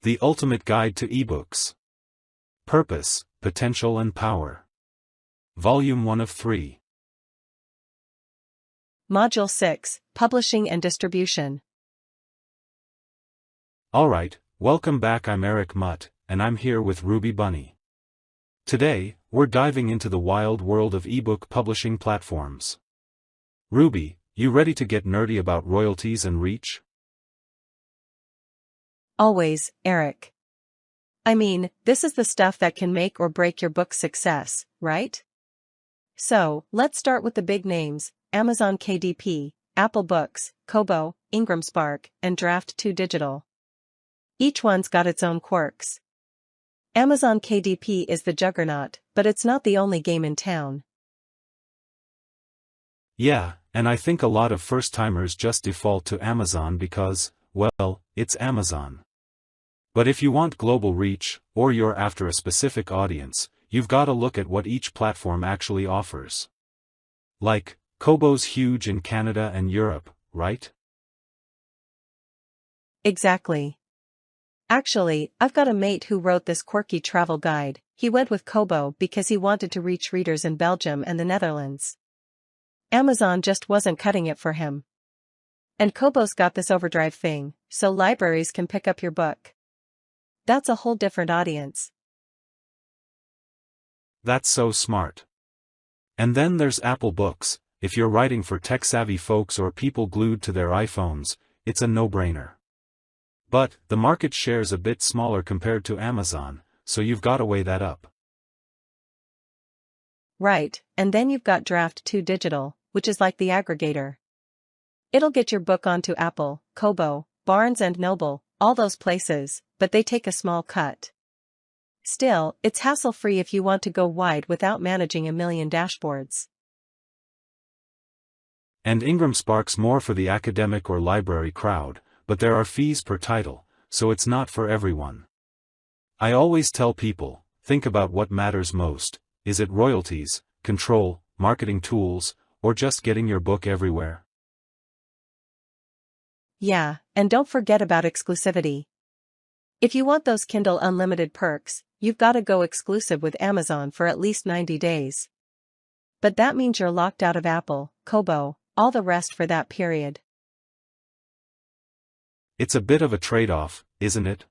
The Ultimate Guide to eBooks. Purpose, Potential and Power. Volume 1 of 3. Module 6, Publishing and Distribution. Alright, welcome back. I'm Eric Mutt, and I'm here with Ruby Bunny. Today, we're diving into the wild world of ebook publishing platforms. Ruby, you ready to get nerdy about royalties and reach? Always, Eric. I mean, this is the stuff that can make or break your book's success, right? So, let's start with the big names: Amazon KDP, Apple Books, Kobo, Ingram Spark, and Draft2 Digital. Each one's got its own quirks. Amazon KDP is the juggernaut, but it's not the only game in town. Yeah, and I think a lot of first-timers just default to Amazon because, well, it's Amazon. But if you want global reach, or you're after a specific audience, you've got to look at what each platform actually offers. Like, Kobo's huge in Canada and Europe, right? Exactly. Actually, I've got a mate who wrote this quirky travel guide. He went with Kobo because he wanted to reach readers in Belgium and the Netherlands. Amazon just wasn't cutting it for him. And Kobo's got this overdrive thing, so libraries can pick up your book. That's a whole different audience. That's so smart. And then there's Apple Books. If you're writing for tech-savvy folks or people glued to their iPhones, it's a no-brainer. But, the market share's a bit smaller compared to Amazon, so you've got to weigh that up. Right, and then you've got Draft2 Digital, which is like the aggregator. It'll get your book onto Apple, Kobo, Barnes & Noble, all those places, but they take a small cut. Still, it's hassle-free if you want to go wide without managing a million dashboards. And Ingram Spark's more for the academic or library crowd, but there are fees per title, so it's not for everyone. I always tell people, think about what matters most. Is it royalties, control, marketing tools, or just getting your book everywhere? Yeah, and don't forget about exclusivity. If you want those Kindle Unlimited perks, you've got to go exclusive with Amazon for at least 90 days. But that means you're locked out of Apple, Kobo, all the rest for that period. It's a bit of a trade-off, isn't it?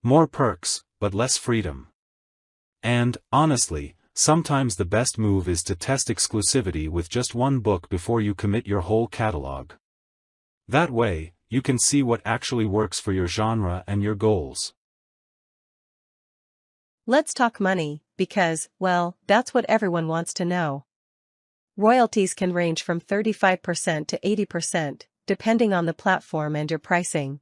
More perks, but less freedom. And, honestly, sometimes the best move is to test exclusivity with just one book before you commit your whole catalog. That way, you can see what actually works for your genre and your goals. Let's talk money, because, well, that's what everyone wants to know. Royalties can range from 35% to 80%, depending on the platform and your pricing.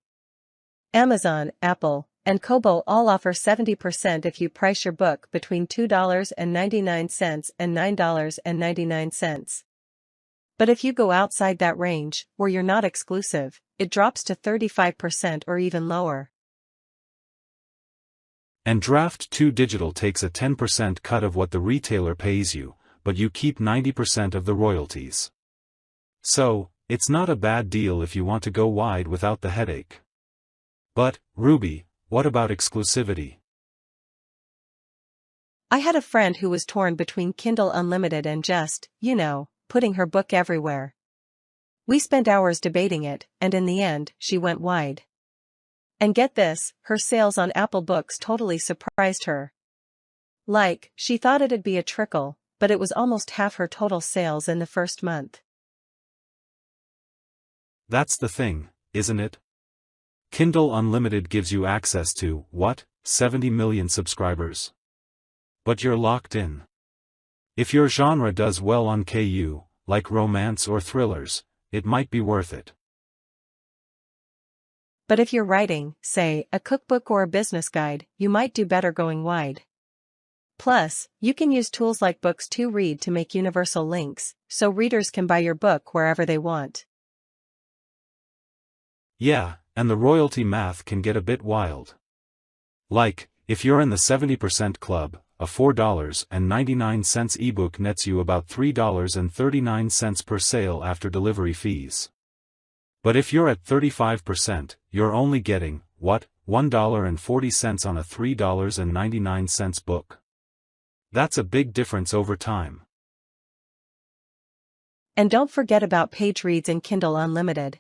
Amazon, Apple, and Kobo all offer 70% if you price your book between $2.99 and $9.99. But if you go outside that range, where you're not exclusive, it drops to 35% or even lower. And Draft2 Digital takes a 10% cut of what the retailer pays you, but you keep 90% of the royalties. So, it's not a bad deal if you want to go wide without the headache. But, Ruby, what about exclusivity? I had a friend who was torn between Kindle Unlimited and just, putting her book everywhere. We spent hours debating it, and in the end, she went wide. And get this, her sales on Apple Books totally surprised her. Like, she thought it'd be a trickle, but it was almost half her total sales in the first month. That's the thing, isn't it? Kindle Unlimited gives you access to, 70 million subscribers? But you're locked in. If your genre does well on KU, like romance or thrillers, it might be worth it. But if you're writing, say, a cookbook or a business guide, you might do better going wide. Plus, you can use tools like Books2Read to make universal links, so readers can buy your book wherever they want. Yeah, and the royalty math can get a bit wild. Like, if you're in the 70% club, a $4.99 ebook nets you about $3.39 per sale after delivery fees. But if you're at 35%, you're only getting, $1.40 on a $3.99 book. That's a big difference over time. And don't forget about page reads in Kindle Unlimited.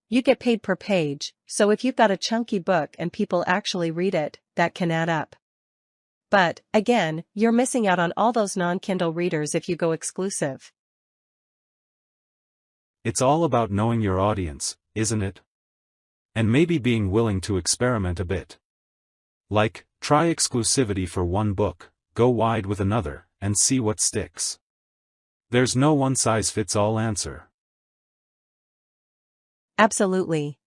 You get paid per page, so if you've got a chunky book and people actually read it, that can add up. But, again, you're missing out on all those non-Kindle readers if you go exclusive. It's all about knowing your audience, isn't it? And maybe being willing to experiment a bit. Like, try exclusivity for one book, go wide with another, and see what sticks. There's no one-size-fits-all answer. Absolutely.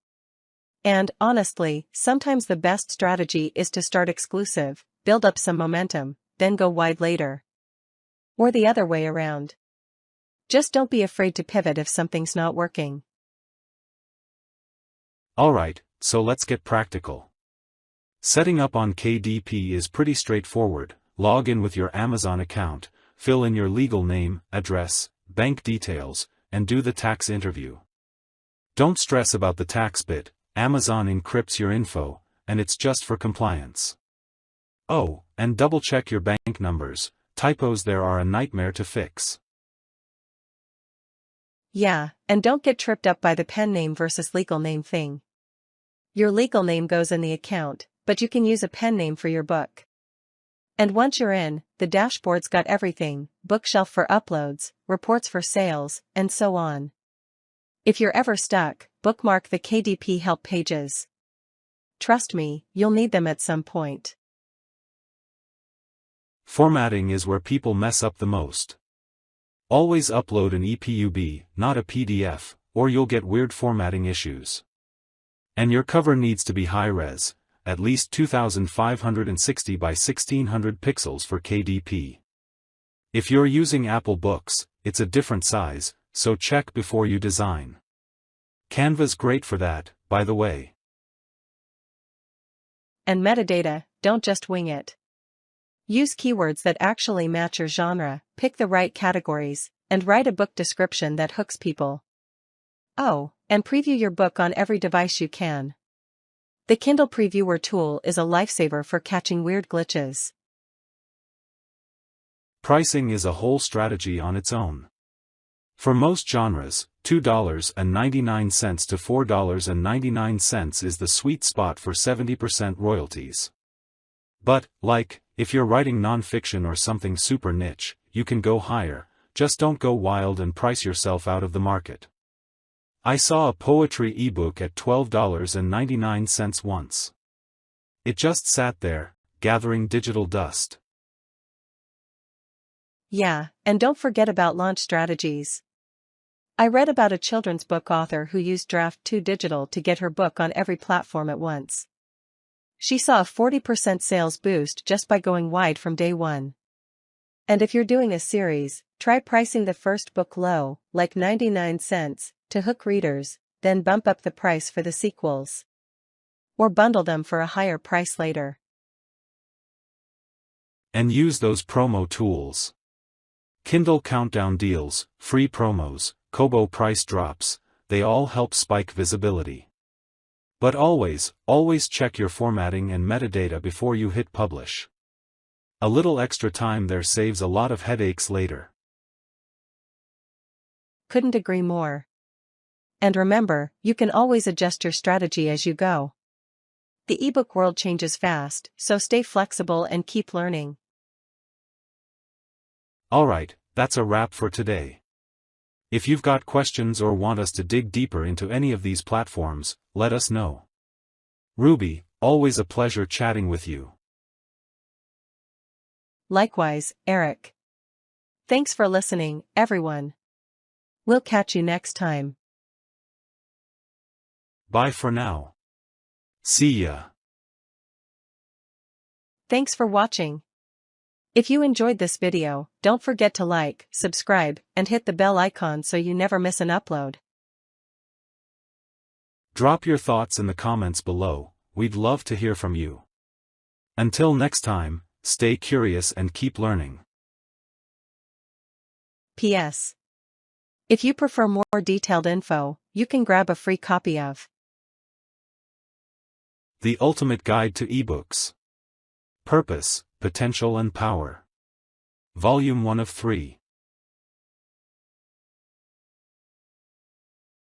And, honestly, sometimes the best strategy is to start exclusive, build up some momentum, then go wide later. Or the other way around. Just don't be afraid to pivot if something's not working. Alright, so let's get practical. Setting up on KDP is pretty straightforward. Log in with your Amazon account, fill in your legal name, address, bank details, and do the tax interview. Don't stress about the tax bit, Amazon encrypts your info, and it's just for compliance. Oh, and double-check your bank numbers, typos there are a nightmare to fix. Yeah, and don't get tripped up by the pen name versus legal name thing. Your legal name goes in the account, but you can use a pen name for your book. And once you're in, the dashboard's got everything, bookshelf for uploads, reports for sales, and so on. If you're ever stuck, bookmark the KDP help pages. Trust me, you'll need them at some point. Formatting is where people mess up the most. Always upload an EPUB, not a PDF, or you'll get weird formatting issues. And your cover needs to be high-res, at least 2560 by 1600 pixels for KDP. If you're using Apple Books, it's a different size, so check before you design. Canva's great for that, by the way. And metadata, don't just wing it. Use keywords that actually match your genre, pick the right categories, and write a book description that hooks people. Oh, and preview your book on every device you can. The Kindle Previewer tool is a lifesaver for catching weird glitches. Pricing is a whole strategy on its own. For most genres, $2.99 to $4.99 is the sweet spot for 70% royalties. But, like, if you're writing non-fiction or something super niche, you can go higher, just don't go wild and price yourself out of the market. I saw a poetry ebook at $12.99 once. It just sat there, gathering digital dust. Yeah, and don't forget about launch strategies. I read about a children's book author who used Draft 2 Digital to get her book on every platform at once. She saw a 40% sales boost just by going wide from day one. And if you're doing a series, try pricing the first book low, like 99 cents, to hook readers, then bump up the price for the sequels. Or bundle them for a higher price later. And use those promo tools. Kindle countdown deals, free promos, Kobo price drops, they all help spike visibility. But always check your formatting and metadata before you hit publish. A little extra time there saves a lot of headaches later. Couldn't agree more. And remember, you can always adjust your strategy as you go. The ebook world changes fast, so stay flexible and keep learning. Alright, that's a wrap for today. If you've got questions or want us to dig deeper into any of these platforms, let us know. Ruby, always a pleasure chatting with you. Likewise, Eric. Thanks for listening, everyone. We'll catch you next time. Bye for now. See ya. Thanks for watching. If you enjoyed this video, don't forget to like, subscribe, and hit the bell icon so you never miss an upload. Drop your thoughts in the comments below, we'd love to hear from you. Until next time, stay curious and keep learning. P.S. If you prefer more detailed info, you can grab a free copy of The Ultimate Guide to eBooks. Purpose, Potential and Power. Volume 1 of 3.